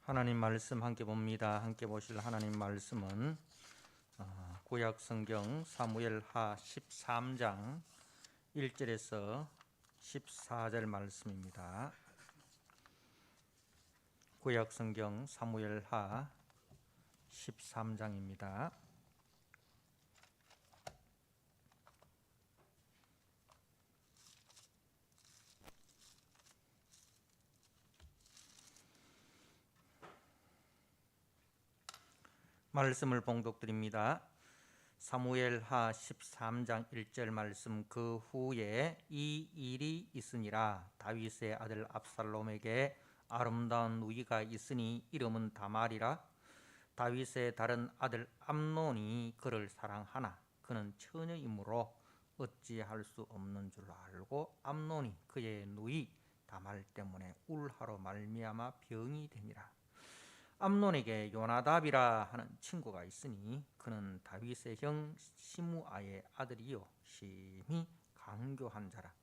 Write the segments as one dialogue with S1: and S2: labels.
S1: 하나님 말씀 함께 봅니다. 함께 보실 하나님 말씀은 구약 성경 사무엘하 13장 1절에서 14절 말씀입니다. 구약 성경 사무엘하 13장입니다. 말씀을 봉독드립니다. 사무엘하 13장 1절 말씀. 그 후에 이 일이 있으니라. 다윗의 아들 압살롬에게 아름다운 누이가 있으니 이름은 다말이라. 다윗의 다른 아들 암논이 그를 사랑하나 그는 처녀이므로 어찌할 수 없는 줄 알고 암논이 그의 누이 다말 때문에 울하로 말미암아 병이 되니라. 암논에게 요나답이라 하는 친구가 있으니 그는 다윗의 형 시므아의 아들이요 심히 강교한 자라.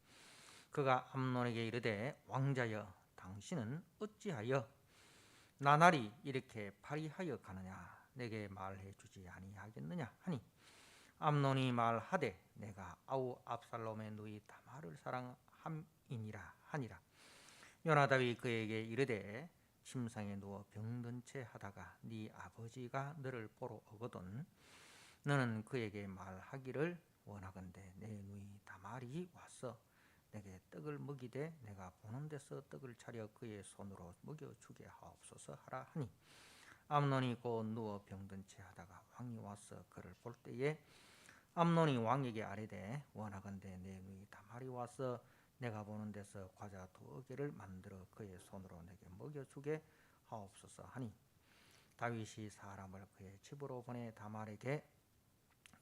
S1: 그가 암논에게 이르되 왕자여 당신은 어찌하여 나날이 이렇게 파리하여 가느냐 내게 말해 주지 아니하겠느냐 하니 암논이 말하되 내가 아우 압살롬의 누이 다말을 사랑함이니라 하니라. 요나답이 그에게 이르되 침상에 누워 병든 채 하다가 네 아버지가 너를 보러 오거든 너는 그에게 말하기를 원하건대 내 누이 다말이 와서 내게 떡을 먹이되 내가 보는 데서 떡을 차려 그의 손으로 먹여주게 하옵소서 하라 하니 암논이 곧 누워 병든 채 하다가 왕이 와서 그를 볼 때에 암논이 왕에게 아뢰되 원하건대 내 누이 다말이 와서 내가 보는 데서 과자 2개를 만들어 그의 손으로 내게 먹여주게 하옵소서 하니 다윗이 사람을 그의 집으로 보내 다말에게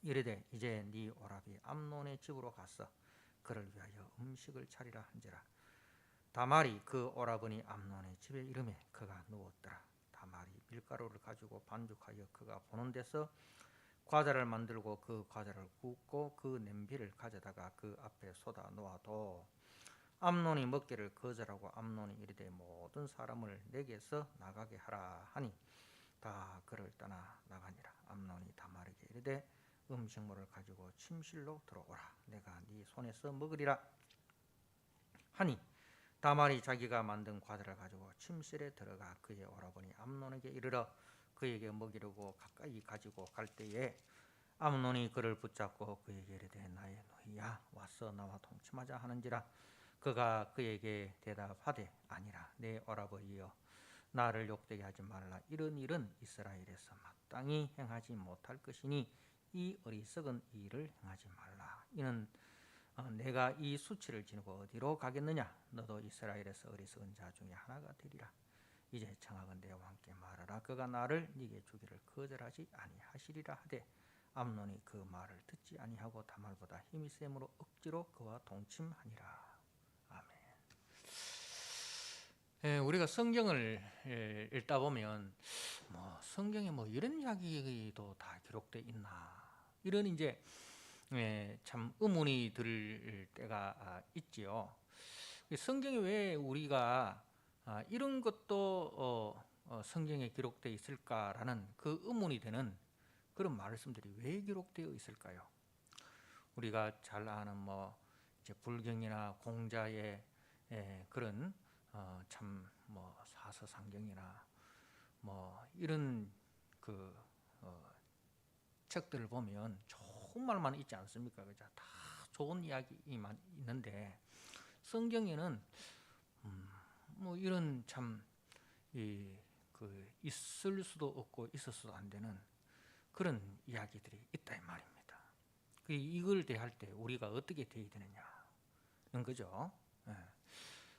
S1: 이르되 이제 네 오라비 암논의 집으로 가서 그를 위하여 음식을 차리라 한지라. 다말이 그 오라버니 암논의 집에 이르매 그가 누웠더라. 다말이 밀가루를 가지고 반죽하여 그가 보는 데서 과자를 만들고 그 과자를 굽고 그 냄비를 가져다가 그 앞에 쏟아 놓아도 암논이 먹기를 거절하고 암논이 이르되 모든 사람을 내게서 나가게 하라 하니 다 그를 떠나 나가니라. 암논이 다말에게 이르되 음식물을 가지고 침실로 들어오라 내가 네 손에서 먹으리라 하니 다말이 자기가 만든 과자를 가지고 침실에 들어가 그의 오라버니 암논에게 이르러 그에게 먹이려고 가까이 가지고 갈 때에 암논이 그를 붙잡고 그에게 이르되 나의 누이야 와서 나와 동침하자 하는지라. 그가 그에게 대답하되 아니라 내 오라버니여 나를 욕되게 하지 말라. 이런 일은 이스라엘에서 마땅히 행하지 못할 것이니 이 어리석은 일을 행하지 말라. 이는 내가 이 수치를 지니고 어디로 가겠느냐. 너도 이스라엘에서 어리석은 자 중에 하나가 되리라. 이제 청하건대 왕께 말하라. 그가 나를 네게 주기를 거절하지 아니하시리라 하되 암논이 그 말을 듣지 아니하고 다말보다 힘이 셈으로 억지로 그와 동침하니라. 우리가 성경을 읽다 보면 성경에 이런 이야기도 다 기록되어 있나 이런 이제 참 의문이 들 때가 있지요. 성경에 왜 우리가 이런 것도 성경에 기록되어 있을까라는 그 의문이 되는 그런 말씀들이 왜 기록되어 있을까요? 우리가 잘 아는 이제 불경이나 공자의 그런 참 사서상경이나 이런 그 책들을 보면 좋은 말만 있지 않습니까? 그죠? 다 좋은 이야기만 있는데 성경에는 이런 참 있을 수도 없고 있어서도 안 되는 그런 이야기들이 있다 이 말입니다. 이걸 대할 때 우리가 어떻게 대해야 되느냐는 거죠.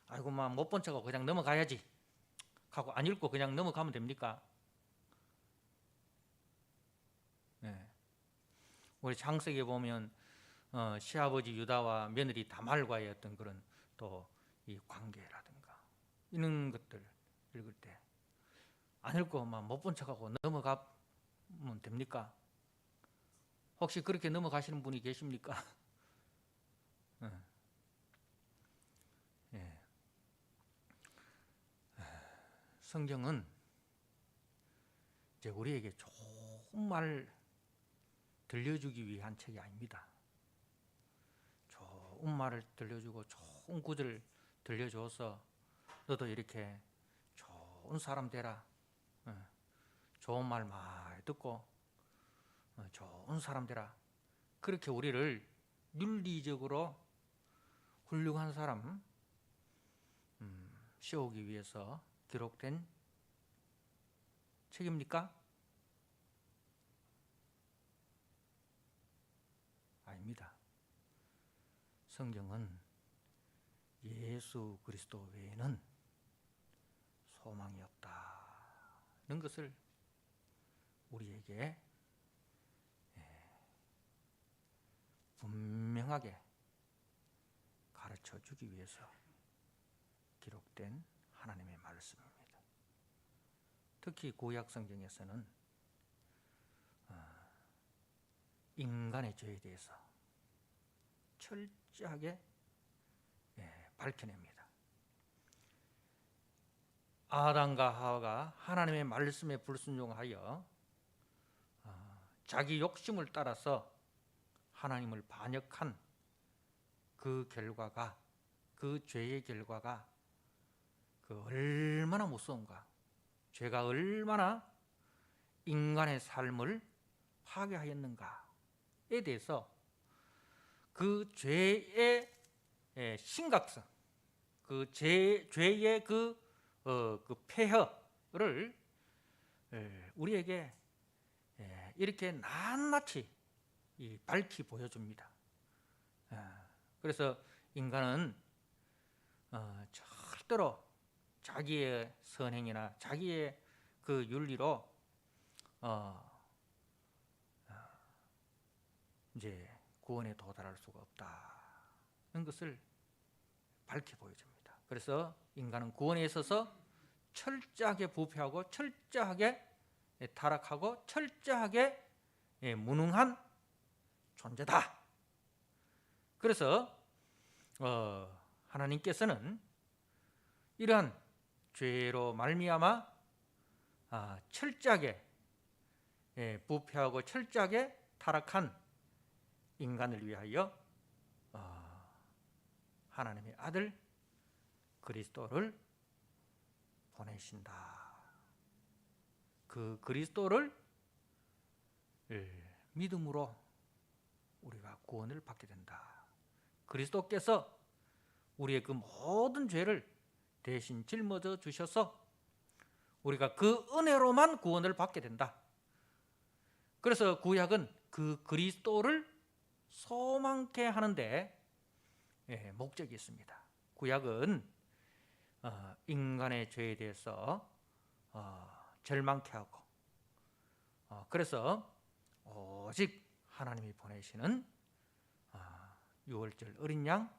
S1: 아이고 못 본 척하고 그냥 넘어가야지 하고 안 읽고 그냥 넘어가면 됩니까? 우리 창세기에 보면 시아버지 유다와 며느리 다말과의 어떤 그런 또 이 관계라든가 이런 것들 읽을 때 안 읽고 못 본 척하고 넘어가면 됩니까? 혹시 그렇게 넘어가시는 분이 계십니까? 성경은 이제 우리에게 좋은 말 들려주기 위한 책이 아닙니다. 좋은 말을 들려주고 좋은 구절 들려줘서 너도 이렇게 좋은 사람 되라, 좋은 말 많이 듣고 좋은 사람 되라, 그렇게 우리를 윤리적으로 훌륭한 사람 세우기 위해서 기록된 책입니까? 아닙니다. 성경은 예수 그리스도 외에는 소망이 없다는 것을 우리에게 분명하게 가르쳐 주기 위해서 기록된 하나님의 말씀입니다. 특히 구약 성경에서는 인간의 죄에 대해서 철저하게 밝혀냅니다. 아담과 하와가 하나님의 말씀에 불순종하여 자기 욕심을 따라서 하나님을 반역한 그 결과가, 그 죄의 결과가 얼마나 무서운가, 죄가 얼마나 인간의 삶을 파괴하였는가에 대해서 그 죄의 심각성, 그 죄의 그 폐허를 우리에게 이렇게 낱낱이 밝히 보여줍니다. 그래서 인간은 절대로 자기의 선행이나 자기의 그 윤리로 이제 구원에 도달할 수가 없다는 것을 밝히 보여줍니다. 그래서 인간은 구원에 있어서 철저하게 부패하고 철저하게 타락하고 철저하게 무능한 존재다. 그래서 하나님께서는 이러한 죄로 말미암아 철저하게 부패하고 철저하게 타락한 인간을 위하여 하나님의 아들 그리스도를 보내신다. 그 그리스도를 믿음으로 우리가 구원을 받게 된다. 그리스도께서 우리의 그 모든 죄를 대신 짊어져 주셔서 우리가 그 은혜로만 구원을 받게 된다. 그래서 구약은 그 그리스도를 소망케 하는데 목적이 있습니다. 구약은 인간의 죄에 대해서 절망케 하고 그래서 오직 하나님이 보내시는 유월절 어린 양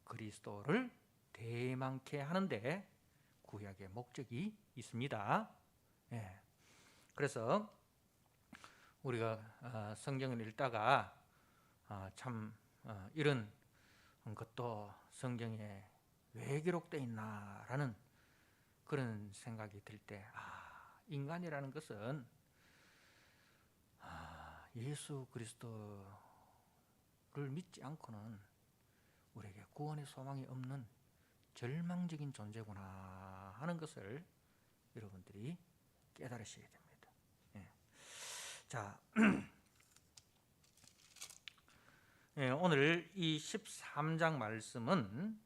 S1: 그리스도를 대망케 하는데 구약의 목적이 있습니다. 그래서 우리가 성경을 읽다가 참 이런 것도 성경에 왜 기록되어 있나라는 그런 생각이 들 때 인간이라는 것은 예수 그리스도를 믿지 않고는 우리에게 구원의 소망이 없는 절망적인 존재구나 하는 것을 여러분들이 깨달으셔야 됩니다. 자, 오늘 이 13장 말씀은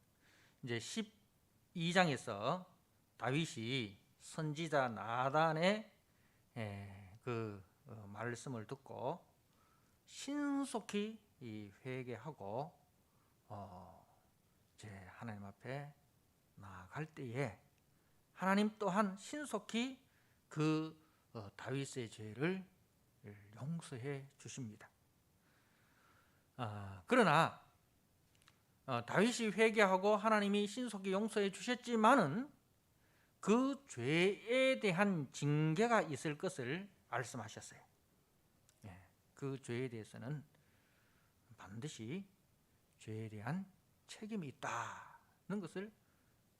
S1: 이제 12장에서 다윗이 선지자 나단의 그 말씀을 듣고 신속히 회개하고 이제 하나님 앞에 나아갈 때에 하나님 또한 신속히 그 다윗의 죄를 용서해 주십니다. 그러나 다윗이 회개하고 하나님이 신속히 용서해 주셨지만은 그 죄에 대한 징계가 있을 것을 말씀하셨어요. 그 죄에 대해서는 반드시 죄에 대한 책임이 있다는 것을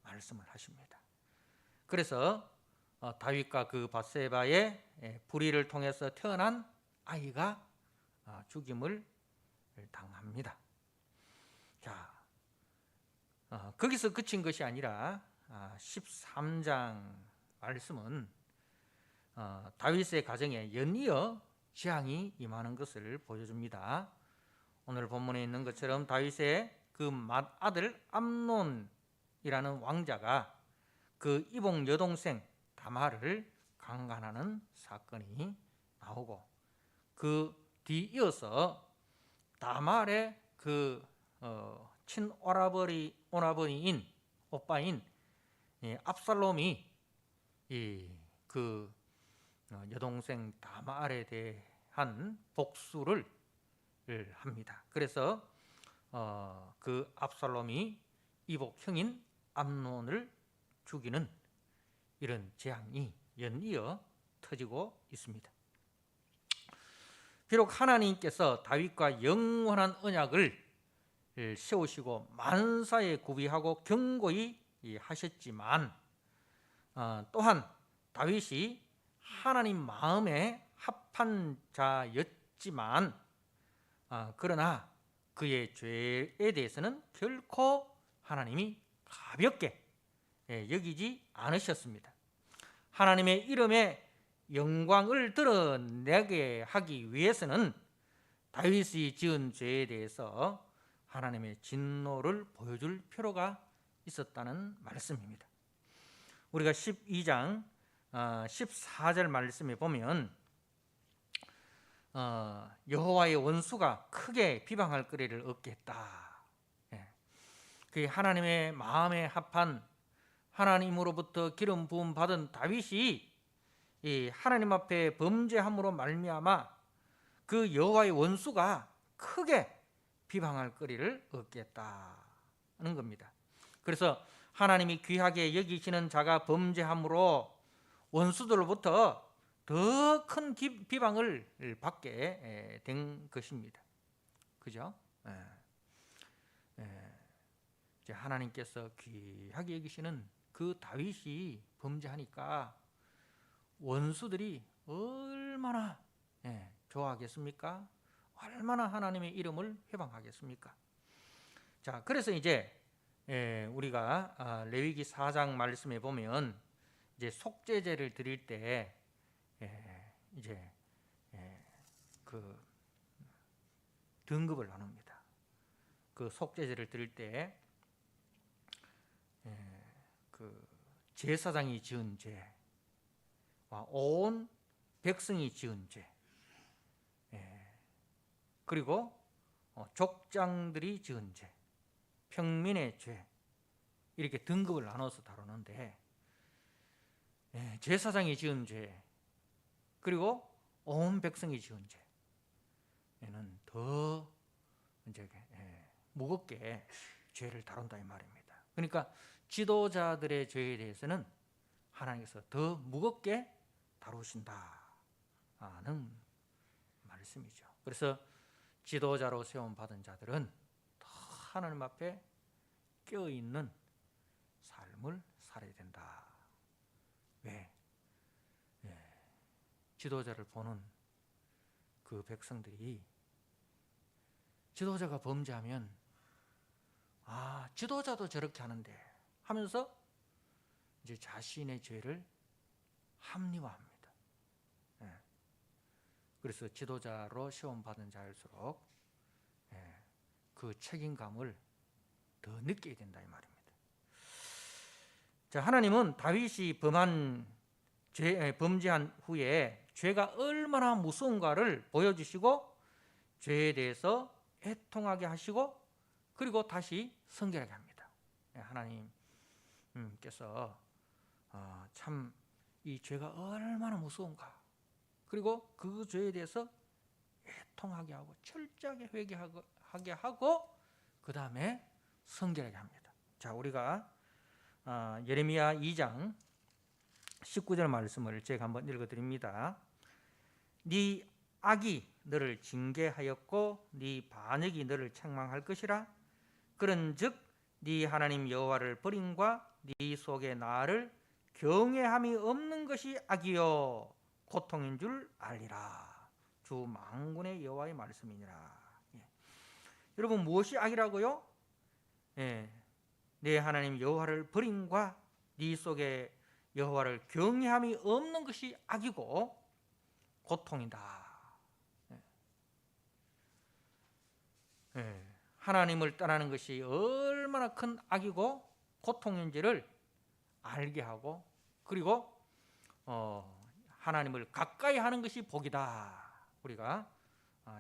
S1: 말씀을 하십니다. 그래서 다윗과 그 밧세바의 불의를 통해서 태어난 아이가 죽임을 당합니다. 자, 거기서 그친 것이 아니라 13장 말씀은 다윗의 가정에 연이어 재앙이 임하는 것을 보여줍니다. 오늘 본문에 있는 것처럼 다윗의 그 맏아들 암논이라는 왕자가 그 이복 여동생 다말을 강간하는 사건이 나오고, 그 뒤이어서 다말의 그 친오라버니인 오빠인 압살롬이 그 여동생 다말에 대한 복수를 합니다. 그래서 그 압살롬이 이복 형인 암논을 죽이는 이런 재앙이 연이어 터지고 있습니다. 비록 하나님께서 다윗과 영원한 언약을 세우시고 만사에 구비하고 경고히 하셨지만, 또한 다윗이 하나님 마음에 합한 자였지만, 그러나 그의 죄에 대해서는 결코 하나님이 가볍게 여기지 않으셨습니다. 하나님의 이름에 영광을 드러내게 하기 위해서는 다윗이 지은 죄에 대해서 하나님의 진노를 보여줄 필요가 있었다는 말씀입니다. 우리가 12장 14절 말씀에 보면 여호와의 원수가 크게 비방할 거리를 얻게 했다. 그 하나님의 마음에 합한 하나님으로부터 기름 부음 받은 다윗이 이 하나님 앞에 범죄함으로 말미암아 그 여호와의 원수가 크게 비방할 거리를 얻겠다는 겁니다. 그래서 하나님이 귀하게 여기시는 자가 범죄함으로 원수들로부터 더 큰 비방을 받게 된 것입니다. 그죠? 이제 하나님께서 귀하게 여기시는 그 다윗이 범죄하니까 원수들이 얼마나 좋아하겠습니까? 얼마나 하나님의 이름을 회방하겠습니까? 자, 그래서 이제 우리가 레위기 4장 말씀에 보면 이제 속죄제를 드릴 때 이제 그 등급을 나눕니다. 그 속죄제를 드릴 때 그 제사장이 지은 죄와 온 백성이 지은 죄, 그리고 족장들이 지은 죄, 평민의 죄, 이렇게 등급을 나눠서 다루는데, 제사장이 지은 죄 그리고 온 백성이 지은 죄는 더 이제 무겁게 죄를 다룬다 이 말입니다. 그러니까 지도자들의 죄에 대해서는 하나님께서 더 무겁게 다루신다는 말씀이죠. 그래서 지도자로 세움 받은 자들은 더 하나님 앞에 깨어 있는 삶을 살아야 된다. 왜? 지도자를 보는 그 백성들이 지도자가 범죄하면 지도자도 저렇게 하는데 하면서 이제 자신의 죄를 합리화합니다. 그래서 지도자로 시험받은 자일수록 그 책임감을 더 느끼게 된다 이 말입니다. 자, 하나님은 다윗이 범죄한 후에 죄가 얼마나 무서운가를 보여주시고 죄에 대해서 애통하게 하시고 그리고 다시 성결하게 합니다. 하나님께서 참 이 죄가 얼마나 무서운가, 그리고 그 죄에 대해서 애통하게 하고 철저하게 회개하게 하고 그 다음에 성결하게 합니다. 자, 우리가 예레미야 2장 19절 말씀을 제가 한번 읽어드립니다. 네 악이 너를 징계하였고 네 반역이 너를 책망할 것이라. 그런즉 네 하나님 여호와를 버림과 네 속에 나를 경외함이 없는 것이 악이요 고통인 줄 알리라. 주 만군의 여호와의 말씀이니라. 여러분, 무엇이 악이라고요? 내 하나님 여호와를 버림과 네 속에 여호와를 경외함이 없는 것이 악이고 고통이다. 하나님을 떠나는 것이 얼마나 큰 악이고 고통인지를 알게 하고, 그리고 하나님을 가까이 하는 것이 복이다. 우리가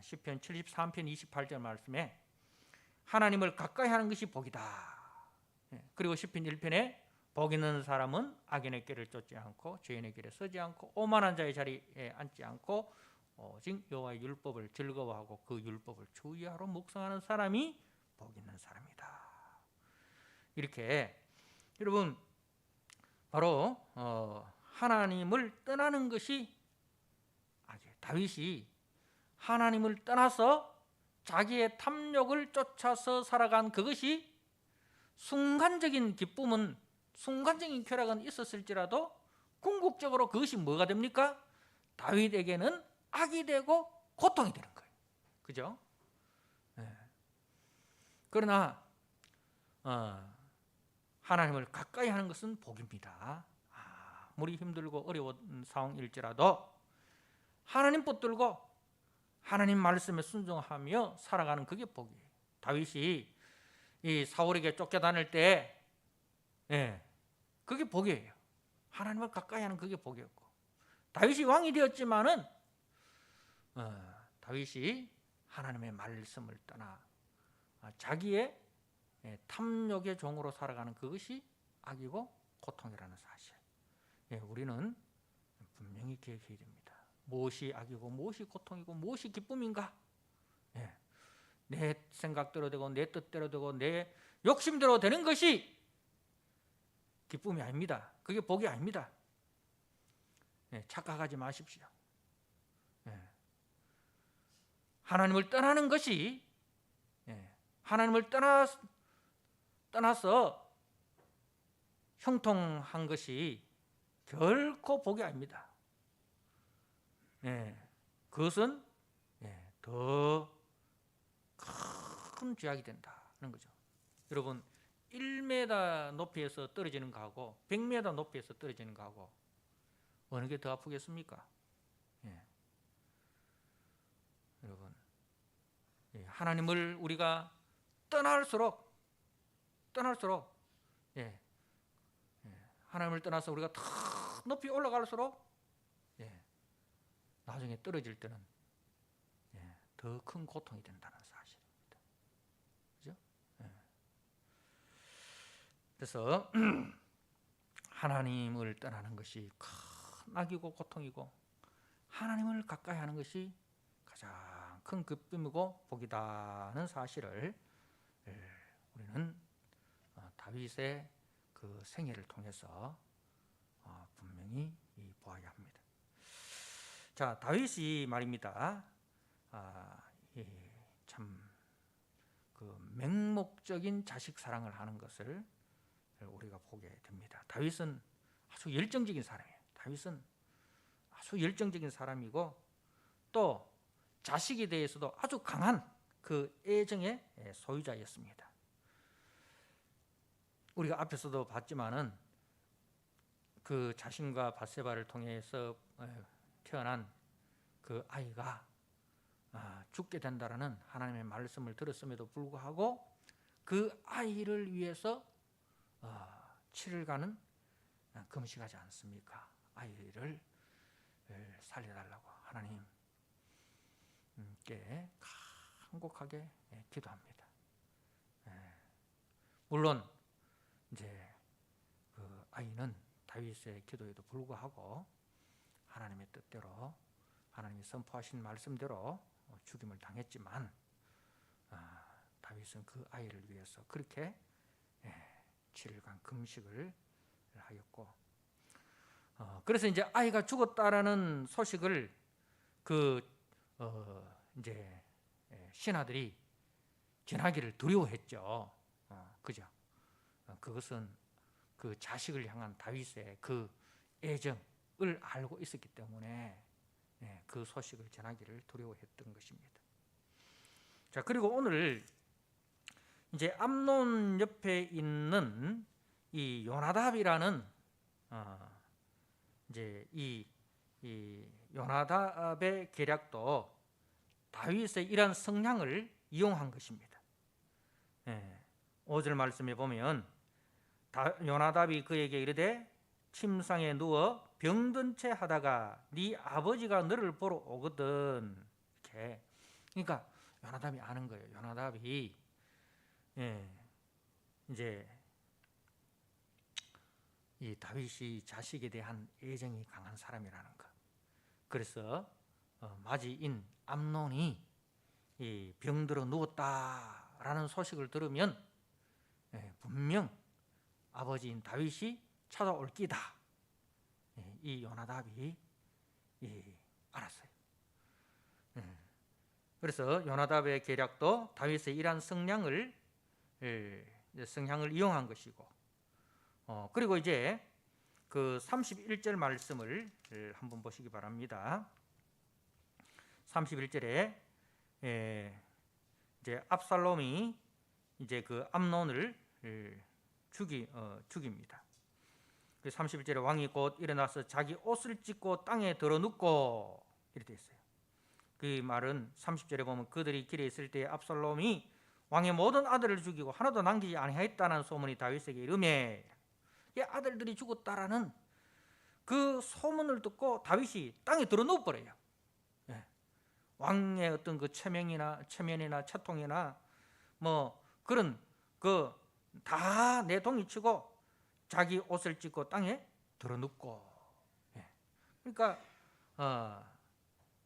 S1: 시편 73편 28절 말씀에 하나님을 가까이 하는 것이 복이다. 그리고 시편 1편에 복 있는 사람은 악인의 길을 쫓지 않고 죄인의 길에 서지 않고 오만한 자의 자리에 앉지 않고 오직 여호와의 율법을 즐거워하고 그 율법을 주의하러 묵상하는 사람이 복 있는 사람이다. 이렇게 여러분, 바로 하나님을 떠나는 것이 악이에요. 다윗이 하나님을 떠나서 자기의 탐욕을 쫓아서 살아간 그것이 순간적인 기쁨은, 순간적인 쾌락은 있었을지라도 궁극적으로 그것이 뭐가 됩니까? 다윗에게는 악이 되고 고통이 되는 거예요. 그죠? 그러나 하나님을 가까이 하는 것은 복입니다. 아무리 힘들고 어려운 상황일지라도 하나님 붙들고 하나님 말씀에 순종하며 살아가는 그게 복이에요. 다윗이 이 사울에게 쫓겨다닐 때 그게 복이에요. 하나님을 가까이 하는 그게 복이었고, 다윗이 왕이 되었지만은 다윗이 하나님의 말씀을 떠나 자기의 탐욕의 종으로 살아가는 그것이 악이고 고통이라는 사실, 우리는 분명히 기억해야 됩니다. 무엇이 악이고 무엇이 고통이고 무엇이 기쁨인가? 내 생각대로 되고 내 뜻대로 되고 내 욕심대로 되는 것이 기쁨이 아닙니다. 그게 복이 아닙니다. 착각하지 마십시오. 하나님을 떠나는 것이, 하나님을 떠나서 형통한 것이 결코 복이 아닙니다. 그것은 더 큰 죄악이 된다는 거죠. 여러분, 1m 높이에서 떨어지는 거하고 100m 높이에서 떨어지는 거하고 어느 게 더 아프겠습니까? 여러분, 하나님을 우리가 떠날수록 하나님을 떠나서 우리가 더 높이 올라갈수록 나중에 떨어질 때는 더 큰 고통이 된다는 사실입니다. 그죠? 그래서 하나님을 떠나는 것이 큰 악이고 고통이고 하나님을 가까이 하는 것이 가장 큰 기쁨이고 복이다는 사실을 우리는 다윗의 그 생애를 통해서 분명히 보아야 합니다. 자, 다윗이 말입니다. 참 그 맹목적인 자식 사랑을 하는 것을 우리가 보게 됩니다. 다윗은 아주 열정적인 사람이에요. 다윗은 아주 열정적인 사람이고 또 자식에 대해서도 아주 강한 그 애정의 소유자였습니다. 우리가 앞에서도 봤지만은 그 자신과 밧세바를 통해서 태어난 그 아이가 죽게 된다라는 하나님의 말씀을 들었음에도 불구하고 그 아이를 위해서 7일간은 금식하지 않습니까? 아이를 살려달라고 하나님께 간곡하게 기도합니다. 물론 이제 그 아이는 다윗의 기도에도 불구하고 하나님의 뜻대로, 하나님이 선포하신 말씀대로 죽임을 당했지만 다윗은 그 아이를 위해서 그렇게 7일간 금식을 하였고, 그래서 이제 아이가 죽었다라는 소식을 이제 신하들이 전하기를 두려워했죠. 그죠? 그것은 그 자식을 향한 다윗의 그 애정을 알고 있었기 때문에 그 소식을 전하기를 두려워했던 것입니다. 자, 그리고 오늘 이제 암논 옆에 있는 이 요나답이라는 이제 이 요나답의 계략도 다윗의 이러한 성향을 이용한 것입니다. 5절 말씀에 보면 요나답이 그에게 이르되 침상에 누워 병든 채 하다가 네 아버지가 너를 보러 오거든. 이렇게. 그러니까 요나답이 아는 거예요. 요나답이 이제 이 다윗이 자식에 대한 애정이 강한 사람이라는 것. 그래서 맞이인 암논이 이 병들어 누웠다라는 소식을 들으면 분명 아버지인 다윗이 찾아올 끼다. 이 요나답이 알았어요. 그래서 요나답의 계략도 다윗의 이러한 성향을 이용한 것이고, 그리고 이제 그 31절 말씀을 한번 보시기 바랍니다. 31절에 이제 압살롬이 이제 그 암논을 죽입니다. 31절에 왕이 곧 일어나서 자기 옷을 찢고 땅에 들어눕고 이렇게 되어 있어요. 그 말은 30절에 보면 그들이 길에 있을 때 압살롬이 왕의 모든 아들을 죽이고 하나도 남기지 아니하였다는 소문이 다윗에게 이르매, 아들들이 죽었다라는 그 소문을 듣고 다윗이 땅에 들어누워 버려요. 왕의 어떤 그 체면이나 채통이나 뭐 그런 그 다 내동이치고 자기 옷을 찢고 땅에 들어눕고. 그러니까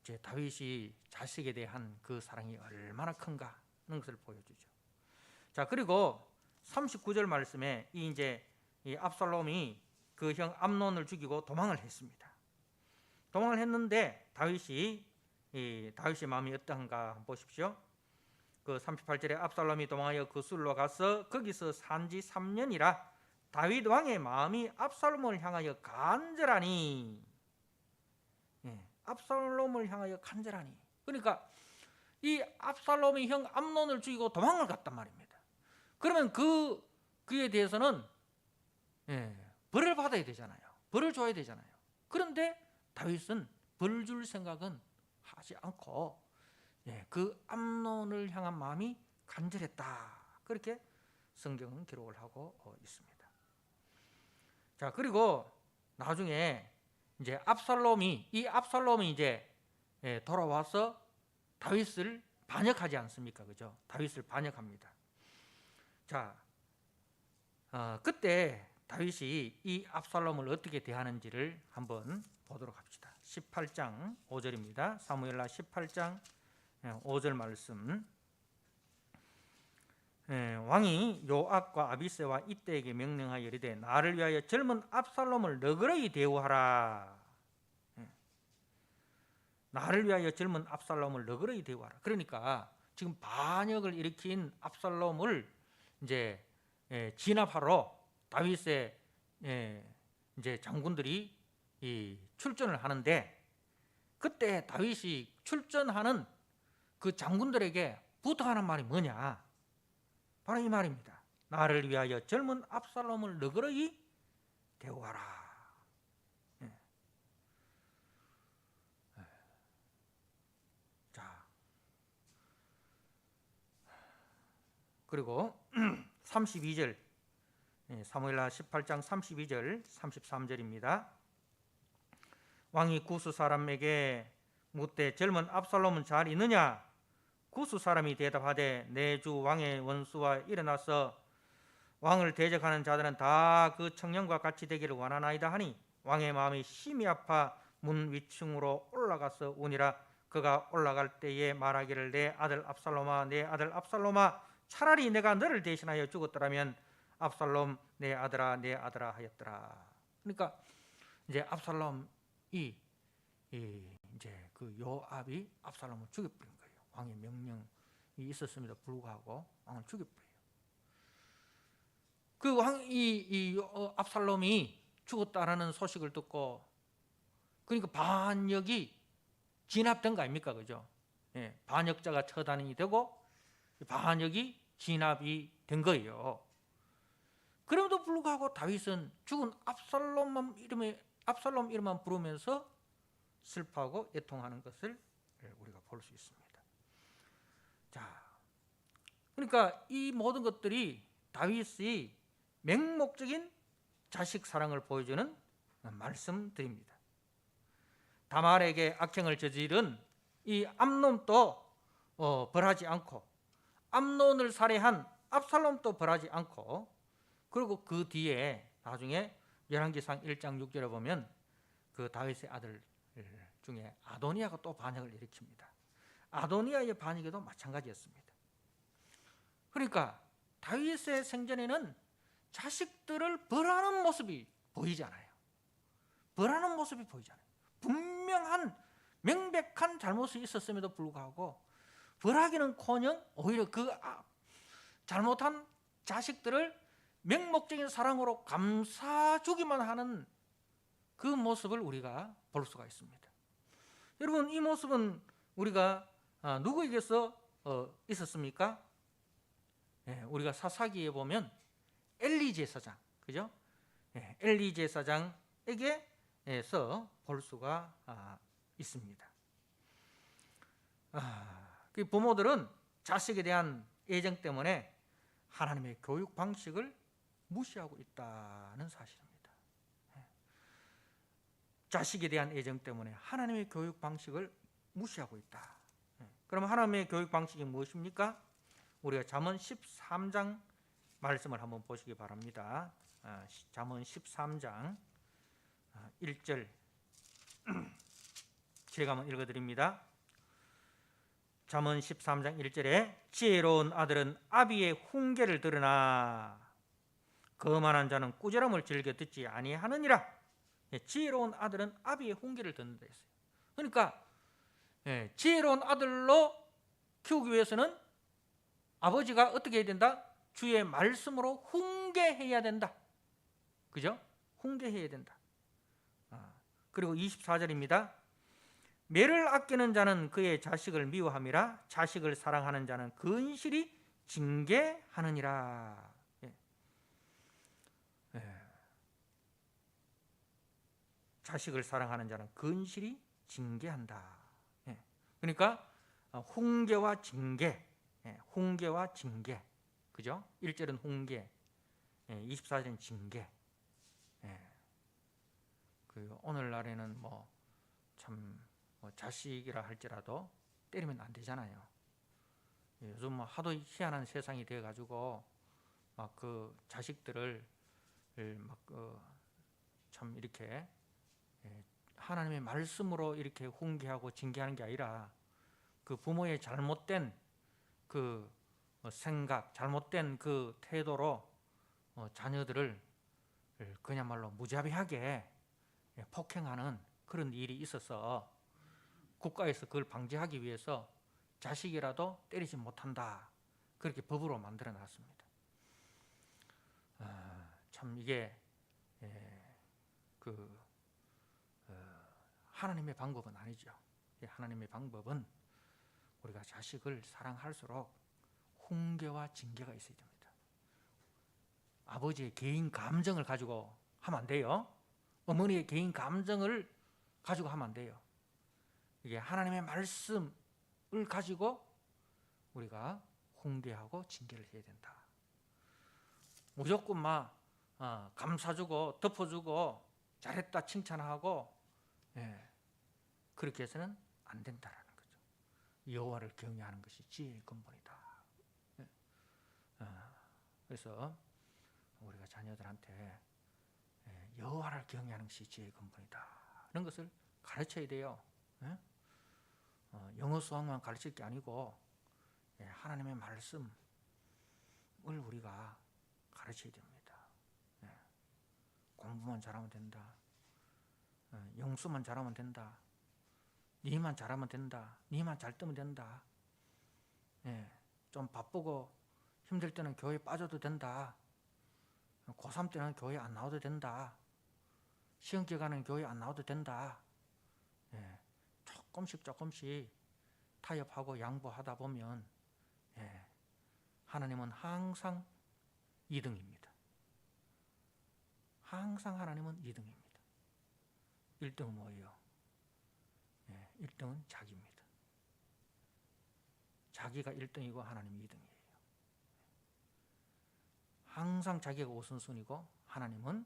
S1: 이제 다윗이 자식에 대한 그 사랑이 얼마나 큰가 하는 것을 보여주죠. 자, 그리고 39절 말씀에 이제 이 압살롬이 그 형 암논을 죽이고 도망을 했습니다. 도망을 했는데 다윗의 마음이 어떠한가 한번 보십시오. 그 38절에 압살롬이 도망하여 그 술로 가서 거기서 산지 3년이라 다윗 왕의 마음이 압살롬을 향하여 간절하니. 압살롬을 향하여 간절하니. 그러니까 이 압살롬이 형 암논을 죽이고 도망을 갔단 말입니다. 그러면 그에 대해서는 벌을 받아야 되잖아요. 벌을 줘야 되잖아요. 그런데 다윗은 벌 줄 생각은 하지 않고 그 암논을 향한 마음이 간절했다. 그렇게 성경은 기록을 하고 있습니다. 자, 그리고 나중에 이제 압살롬이 이제 돌아와서 다윗을 반역하지 않습니까? 그죠? 다윗을 반역합니다. 자, 그때 다윗이 이 압살롬을 어떻게 대하는지를 한번 보도록 합시다. 18장 5절입니다. 사무엘하 18장 5절 말씀. 왕이 요압과 아비새와 이때에게 명령하여 이르되 나를 위하여 젊은 압살롬을 너그러이 대우하라. 나를 위하여 젊은 압살롬을 너그러이 대우하라. 그러니까 지금 반역을 일으킨 압살롬을 이제 진압하러 다윗의 이제 장군들이 출전을 하는데, 그때 다윗이 출전하는 그 장군들에게 부탁하는 말이 뭐냐? 바로 이 말입니다. 나를 위하여 젊은 압살롬을 너그러이 대우하라. 자, 그리고 32절, 사무엘하 18장 32절 33절입니다. 왕이 구스 사람에게 묻되 젊은 압살롬은 잘 있느냐? 구스 사람이 대답하되 내 주 왕의 원수와 일어나서 왕을 대적하는 자들은 다 그 청년과 같이 되기를 원하나이다 하니 왕의 마음이 심히 아파 문 위층으로 올라가서 우니라. 그가 올라갈 때에 말하기를 내 아들 압살롬아, 내 아들 압살롬아, 차라리 내가 너를 대신하여 죽었더라면 압살롬 내 아들아, 내 아들아 하였더라. 그러니까 이제 압살롬이 이제 그 요압이 압살롬을 죽여버린 거예요. 왕의 명령이 있었음에도 불구하고 왕을 죽여버려요. 그리고 압살롬이 죽었다라는 소식을 듣고, 그러니까 반역이 진압된 거 아닙니까? 그죠? 예, 반역자가 처단이 되고 반역이 진압이 된 거예요. 그럼에도 불구하고 다윗은 죽은 압살롬 이름만 부르면서 슬퍼하고 애통하는 것을 우리가 볼 수 있습니다. 자, 그러니까 이 모든 것들이 다윗의 맹목적인 자식 사랑을 보여주는 말씀드립니다. 다말에게 악행을 저지른 이 암논도 벌하지 않고, 암논을 살해한 압살롬도 벌하지 않고, 그리고 그 뒤에 나중에 열왕기상 1장 6절에 보면 그 다윗의 아들 중에 아도니아가 또 반역을 일으킵니다. 아도니아의 반역에도 마찬가지였습니다. 그러니까 다윗의 생전에는 자식들을 벌하는 모습이 보이지 않아요. 벌하는 모습이 보이지 않아요. 분명한 명백한 잘못이 있었음에도 불구하고 벌하기는커녕 오히려 그 잘못한 자식들을 맹목적인 사랑으로 감싸주기만 하는 그 모습을 우리가 볼 수가 있습니다. 여러분, 이 모습은 우리가 누구에게서 있었습니까? 우리가 사사기에 보면 엘리 제사장, 그죠? 엘리 제사장에게서 볼 수가 있습니다. 그 부모들은 자식에 대한 애정 때문에 하나님의 교육 방식을 무시하고 있다는 사실입니다. 자식에 대한 애정 때문에 하나님의 교육 방식을 무시하고 있다. 그럼 하나님의 교육 방식이 무엇입니까? 우리가 잠언 13장 말씀을 한번 보시기 바랍니다. 잠언 13장 1절 제가 한번 읽어드립니다. 잠언 13장 1절에 지혜로운 아들은 아비의 훈계를 들으나 거만한 자는 꾸지람을 즐겨 듣지 아니하느니라. 지혜로운 아들은 아비의 훈계를 듣는다 했어요. 그러니까 지혜로운 아들로 키우기 위해서는 아버지가 어떻게 해야 된다? 주의 말씀으로 훈계해야 된다. 그죠? 훈계해야 된다. 그리고 24절입니다. 매를 아끼는 자는 그의 자식을 미워함이라 자식을 사랑하는 자는 근실히 징계하느니라. 자식을 사랑하는 자는 근실히 징계한다. 그러니까 훈계와 징계, 훈계와 징계, 그죠? 1절은 훈계, 24절은 징계. 그 오늘날에는 참 자식이라 할지라도 때리면 안 되잖아요. 요즘 하도 희한한 세상이 되어가지고 막 그 자식들을 참 이렇게 하나님의 말씀으로 이렇게 훈계하고 징계하는 게 아니라 그 부모의 잘못된 그 생각, 잘못된 그 태도로 자녀들을 그야말로 무자비하게 폭행하는 그런 일이 있어서 국가에서 그걸 방지하기 위해서 자식이라도 때리지 못한다, 그렇게 법으로 만들어 놨습니다. 참 이게 하나님의 방법은 아니죠. 하나님의 방법은 우리가 자식을 사랑할수록 훈계와 징계가 있어야 됩니다. 아버지의 개인 감정을 가지고 하면 안 돼요. 어머니의 개인 감정을 가지고 하면 안 돼요. 이게 하나님의 말씀을 가지고 우리가 훈계하고 징계를 해야 된다. 무조건 감사주고 덮어주고 잘했다 칭찬하고 그렇게 해서는 안 된다라는 거죠. 여호와를 경외하는 것이 지혜의 근본이다. 그래서 우리가 자녀들한테 여호와를 경외하는 것이 지혜의 근본이다, 이런 것을 가르쳐야 돼요. 영어 수학만 가르칠 게 아니고 하나님의 말씀을 우리가 가르쳐야 됩니다. 공부만 잘하면 된다, 영수만 잘하면 된다, 니만 잘하면 된다, 니만 잘 뜨면 된다, 좀 바쁘고 힘들 때는 교회 빠져도 된다, 고3 때는 교회 안 나와도 된다. 시험 기간에는 교회 안 나와도 된다. 예, 조금씩 타협하고 양보하다 보면 하나님은 항상 2등입니다. 항상 하나님은 2등입니다. 1등은 뭐예요? 1등은 자기입니다. 자기가 1등이고 하나님이 2등이에요. 항상 자기가 우선순위고 하나님은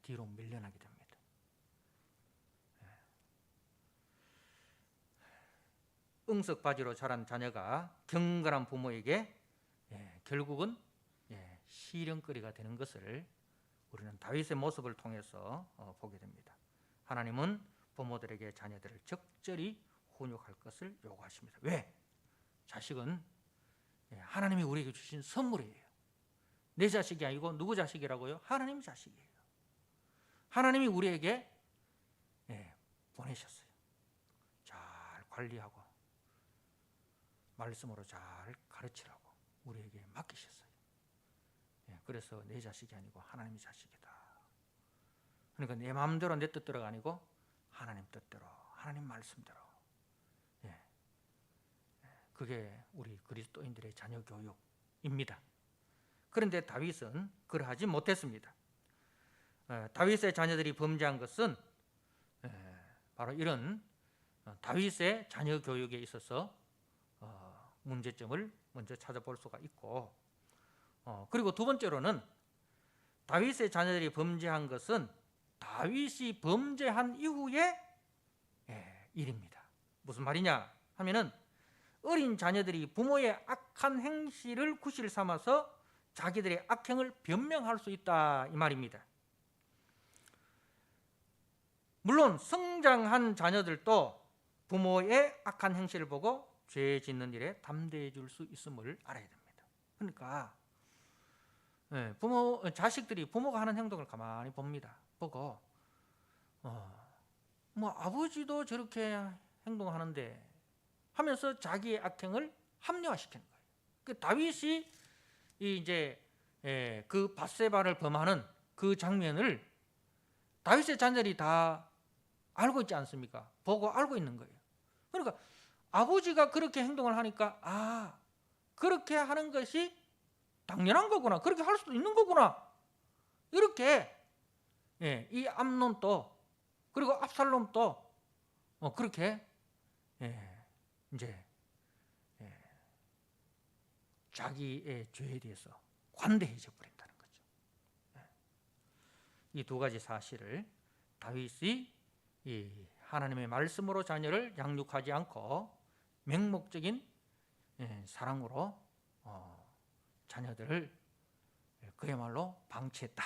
S1: 뒤로 밀려나게 됩니다. 응석바지로 자란 자녀가 경건한 부모에게 결국은 시련거리가 되는 것을 우리는 다윗의 모습을 통해서 보게 됩니다. 하나님은 부모들에게 자녀들을 적절히 훈육할 것을 요구하십니다. 왜? 자식은 하나님이 우리에게 주신 선물이에요. 내 자식이 아니고 누구 자식이라고요? 하나님 자식이에요. 하나님이 우리에게 보내셨어요. 잘 관리하고 말씀으로 잘 가르치라고 우리에게 맡기셨어요. 그래서 내 자식이 아니고 하나님의 자식이다. 그러니까 내 마음대로 내 뜻대로가 아니고 하나님 뜻대로, 하나님 말씀대로. 그게 우리 그리스도인들의 자녀 교육입니다. 그런데 다윗은 그러하지 못했습니다. 다윗의 자녀들이 범죄한 것은 바로 이런 다윗의 자녀 교육에 있어서 문제점을 먼저 찾아볼 수가 있고, 그리고 두 번째로는 다윗의 자녀들이 범죄한 것은 다윗이 범죄한 이후의 일입니다. 무슨 말이냐 하면은 어린 자녀들이 부모의 악한 행실을 구실 삼아서 자기들의 악행을 변명할 수 있다 이 말입니다. 물론 성장한 자녀들도 부모의 악한 행실을 보고 죄 짓는 일에 담대해 줄 수 있음을 알아야 됩니다. 그러니까 자식들이 부모가 하는 행동을 가만히 봅니다. 보고 뭐 아버지도 저렇게 행동하는데 하면서 자기의 악행을 합리화시키는 거예요. 그 다윗이 이제 그 밧세바를 범하는 그 장면을 다윗의 자녀들이 다 알고 있지 않습니까? 보고 알고 있는 거예요. 그러니까 아버지가 그렇게 행동을 하니까 그렇게 하는 것이 당연한 거구나. 그렇게 할 수도 있는 거구나. 이렇게 이 암논도 그리고 압살롬도 그렇게 이제 자기의 죄에 대해서 관대해져 버린다는 거죠. 이 두 가지 사실을 다윗이 이 하나님의 말씀으로 자녀를 양육하지 않고 맹목적인 사랑으로 자녀들을 그야말로 방치했다.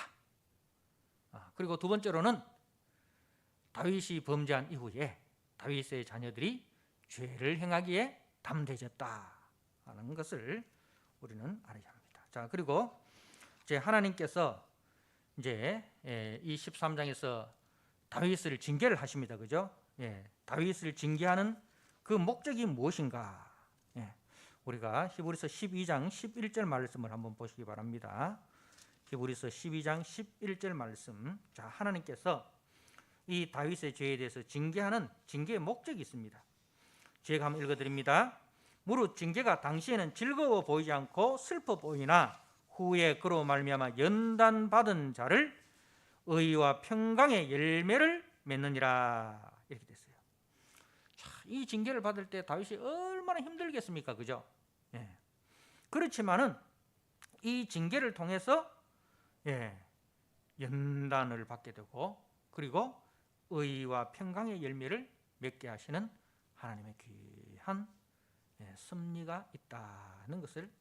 S1: 그리고 두 번째로는 다윗이 범죄한 이후에 다윗의 자녀들이 죄를 행하기에 담대해졌다는 것을 우리는 알아야 합니다. 자, 그리고 이제 하나님께서 이제 이 13장에서 다윗을 징계를 하십니다. 그죠? 다윗을 징계하는 그 목적이 무엇인가? 우리가 히브리서 12장 11절 말씀을 한번 보시기 바랍니다. 히브리서 12장 11절 말씀. 자, 하나님께서 이 다윗의 죄에 대해서 징계하는 징계의 목적이 있습니다. 제가 한번 읽어드립니다. 무릇 징계가 당시에는 즐거워 보이지 않고 슬퍼 보이나 후에 그로 말미암아 연단받은 자를 의와 평강의 열매를 맺느니라. 이렇게 됐어요. 자, 이 징계를 받을 때 다윗이 얼마나 힘들겠습니까? 그죠? 그렇지만은 이 징계를 통해서 연단을 받게 되고 그리고 의와 평강의 열매를 맺게 하시는 하나님의 귀한 섭리가 있다는 것을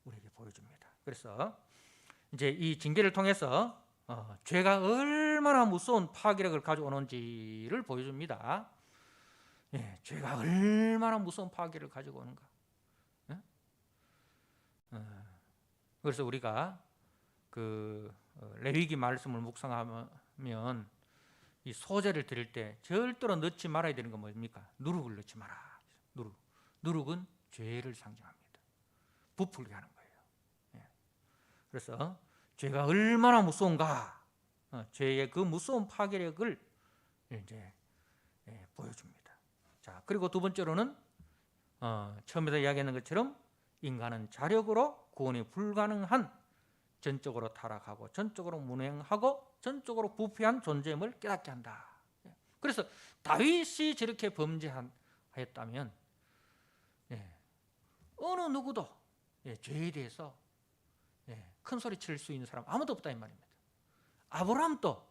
S1: 우리에게 보여줍니다. 그래서 이제 이 징계를 통해서 죄가 얼마나 무서운 파괴력을 가져오는지를 보여줍니다. 죄가 얼마나 무서운 파괴를 가지고 오는가. 그래서 우리가 그 레위기 말씀을 묵상하면 이 소제를 드릴 때 절대로 넣지 말아야 되는 건 뭡니까? 누룩을 넣지 마라. 누룩은 죄를 상징합니다. 부풀게 하는 거예요. 그래서 죄가 얼마나 무서운가, 죄의 그 무서운 파괴력을 이제 보여줍니다. 자, 그리고 두 번째로는 처음에도 이야기했는 것처럼 인간은 자력으로 구원이 불가능한 전적으로 타락하고 전적으로 무능하고 전적으로 부패한 존재임을 깨닫게 한다. 그래서 다윗이 저렇게 범죄하였다면 어느 누구도 죄에 대해서 큰 소리 칠 수 있는 사람 아무도 없다 이 말입니다. 아브라함도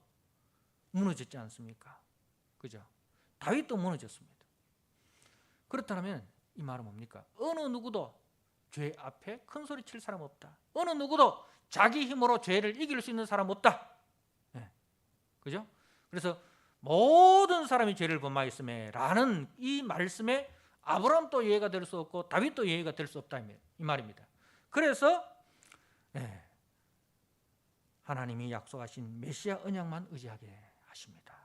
S1: 무너졌지 않습니까? 그죠? 다윗도 무너졌습니다. 그렇다면 이 말은 뭡니까? 어느 누구도 죄 앞에 큰 소리 칠 사람 없다. 어느 누구도 자기 힘으로 죄를 이길 수 있는 사람 없다. 그죠? 그래서 모든 사람이 죄를 범하였음에 라는 이 말씀에 아브라함도 예외가 될 수 없고 다윗도 예외가 될 수 없다 이 말입니다. 그래서 하나님이 약속하신 메시아 언약만 의지하게 하십니다.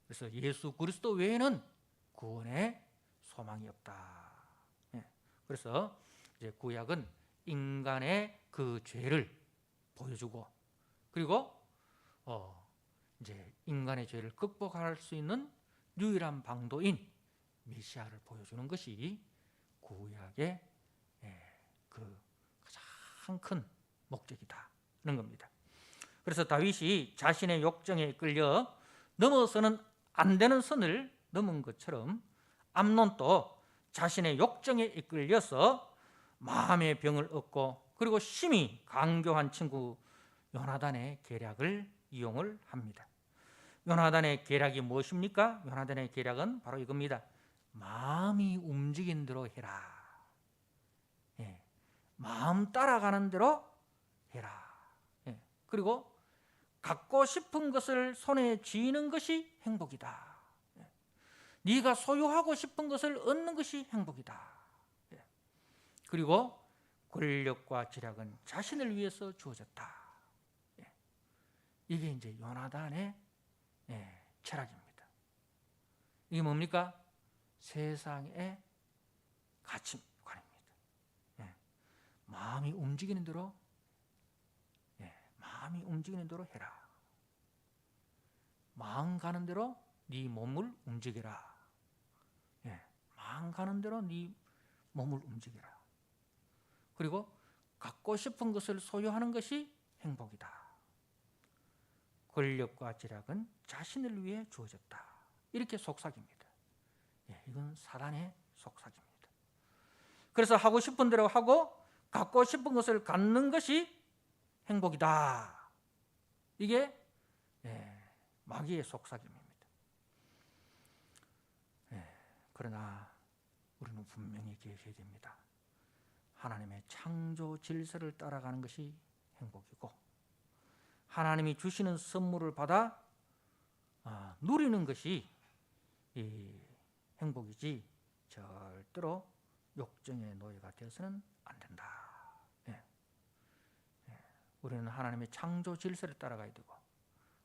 S1: 그래서 예수 그리스도 외에는 구원의 소망이 없다. 그래서 이제 구약은 인간의 그 죄를 보여주고, 그리고 이제 인간의 죄를 극복할 수 있는 유일한 방도인 메시아를 보여주는 것이 구약의 그 가장 큰 목적이다는 겁니다. 그래서 다윗이 자신의 욕정에 끌려 넘어서는 안 되는 선을 넘은 것처럼 암논도 자신의 욕정에 이끌려서 마음의 병을 얻고 그리고 심히 강교한 친구 요나단의 계략을 이용을 합니다. 요나단의 계략이 무엇입니까? 요나단의 계략은 바로 이겁니다. 마음이 움직인 대로 해라. 마음 따라가는 대로 해라. 그리고 갖고 싶은 것을 손에 쥐는 것이 행복이다. 네가 소유하고 싶은 것을 얻는 것이 행복이다. 그리고 권력과 지략은 자신을 위해서 주어졌다. 이게 이제 요나단의 철학입니다. 이게 뭡니까? 세상의 가치관입니다. 마음이 움직이는 대로 해라. 마음 가는 대로 네 몸을 움직여라. 마음 가는 대로 네 몸을 움직여라. 그리고 갖고 싶은 것을 소유하는 것이 행복이다. 권력과 지략은 자신을 위해 주어졌다. 이렇게 속삭입니다. 이건 사단의 속삭입니다. 그래서 하고 싶은 대로 하고 갖고 싶은 것을 갖는 것이 행복이다. 이게 마귀의 속삭임입니다. 그러나 우리는 분명히 기억해야 됩니다. 하나님의 창조 질서를 따라가는 것이 행복이고, 하나님이 주시는 선물을 받아 누리는 것이 행복이지 절대로 욕정의 노예가 되어서는 안 된다. 우리는 하나님의 창조 질서를 따라가야 되고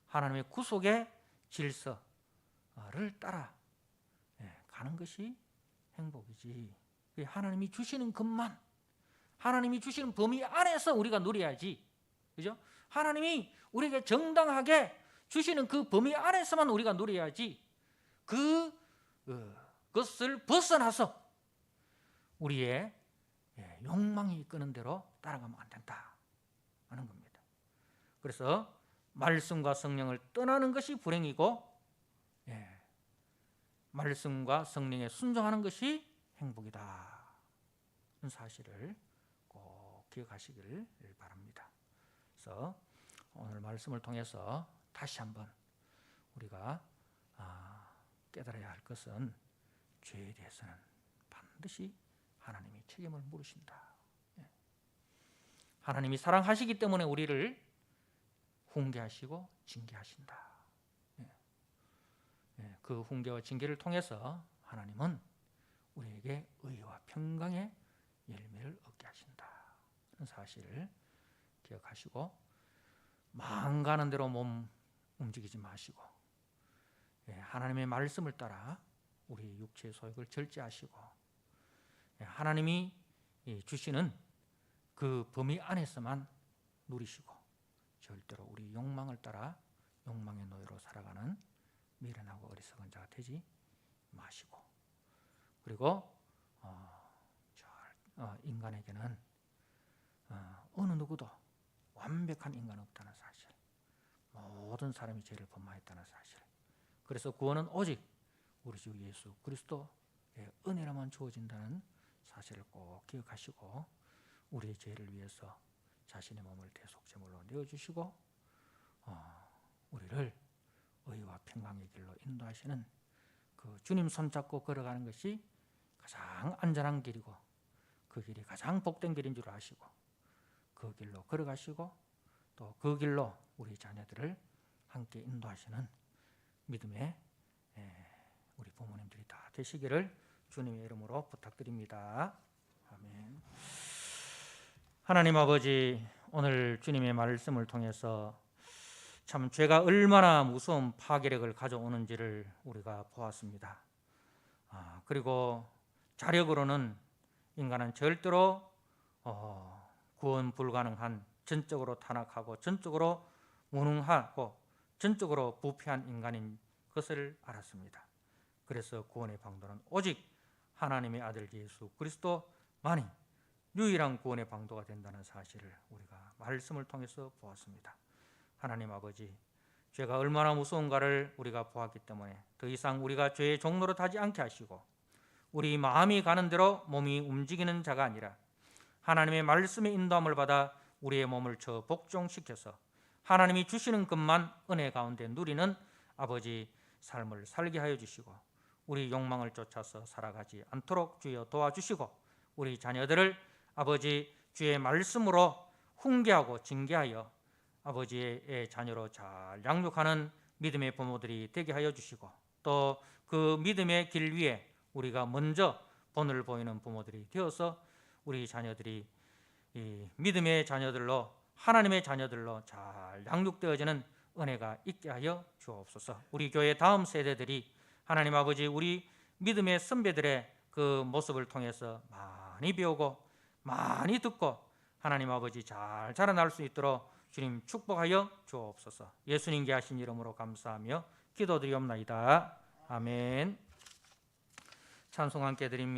S1: 하나님의 구속의 질서를 따라 가는 것이 행복이지. 하나님이 주시는 것만, 하나님이 주시는 범위 안에서 우리가 누려야지. 그죠? 하나님이 우리에게 정당하게 주시는 그 범위 안에서만 우리가 누려야지, 그것을 벗어나서 우리의 욕망이 이끄는 대로 따라가면 안 된다 하는 겁니다. 그래서 말씀과 성령을 떠나는 것이 불행이고, 말씀과 성령에 순종하는 것이 행복이다. 이 사실을 꼭 기억하시길 바랍니다. 그래서 오늘 말씀을 통해서 다시 한번 우리가 깨달아야 할 것은 죄에 대해서는 반드시 하나님이 책임을 물으신다. 하나님이 사랑하시기 때문에 우리를 훈계하시고 징계하신다. 그 훈계와 징계를 통해서 하나님은 우리에게 의와 평강의 열매를 얻게 하신다. 이런 사실을 기억하시고 마음 가는 대로 몸 움직이지 마시고 하나님의 말씀을 따라 우리 육체의 소욕을 절제하시고 하나님이 주시는 그 범위 안에서만 누리시고 절대로 우리 욕망을 따라 욕망의 노예로 살아가는 미련하고 어리석은 자가 되지 마시고, 그리고 인간에게는 어느 누구도 완벽한 인간 없다는 사실, 모든 사람이 죄를 범하였다는 사실, 그래서 구원은 오직 우리 주 예수 그리스도의 은혜로만 주어진다는 사실을 꼭 기억하시고, 우리의 죄를 위해서 자신의 몸을 대속제물로 내어주시고 우리를 의와 평강의 길로 인도하시는 그 주님 손잡고 걸어가는 것이 가장 안전한 길이고 그 길이 가장 복된 길인 줄 아시고 그 길로 걸어가시고 또 그 길로 우리 자녀들을 함께 인도하시는 믿음의 우리 부모님들이 다 되시기를 주님의 이름으로 부탁드립니다. 아멘. 하나님 아버지, 오늘 주님의 말씀을 통해서 참 죄가 얼마나 무서운 파괴력을 가져오는지를 우리가 보았습니다. 그리고 자력으로는 인간은 절대로 구원 불가능한, 전적으로 타락하고 전적으로 무능하고 전적으로 부패한 인간인 것을 알았습니다. 그래서 구원의 방도는 오직 하나님의 아들 예수 그리스도만이 유일한 구원의 방도가 된다는 사실을 우리가 말씀을 통해서 보았습니다. 하나님 아버지, 죄가 얼마나 무서운가를 우리가 보았기 때문에 더 이상 우리가 죄의 종로로 타지 않게 하시고 우리 마음이 가는 대로 몸이 움직이는 자가 아니라 하나님의 말씀의 인도함을 받아 우리의 몸을 저 복종시켜서 하나님이 주시는 것만 은혜 가운데 누리는 아버지 삶을 살게 하여 주시고 우리 욕망을 쫓아서 살아가지 않도록 주여 도와주시고 우리 자녀들을 아버지 주의 말씀으로 훈계하고 징계하여 아버지의 자녀로 잘 양육하는 믿음의 부모들이 되게 하여 주시고 또 그 믿음의 길 위에 우리가 먼저 본을 보이는 부모들이 되어서 우리 자녀들이 이 믿음의 자녀들로 하나님의 자녀들로 잘 양육되어지는 은혜가 있게 하여 주옵소서. 우리 교회 다음 세대들이 하나님 아버지 우리 믿음의 선배들의 그 모습을 통해서 많이 배우고 많이 듣고 하나님 아버지 잘 자라날 수 있도록 주님 축복하여 주옵소서. 예수님께 하신 이름으로 감사하며 기도드리옵나이다. 아멘. 찬송 함께 드립니다.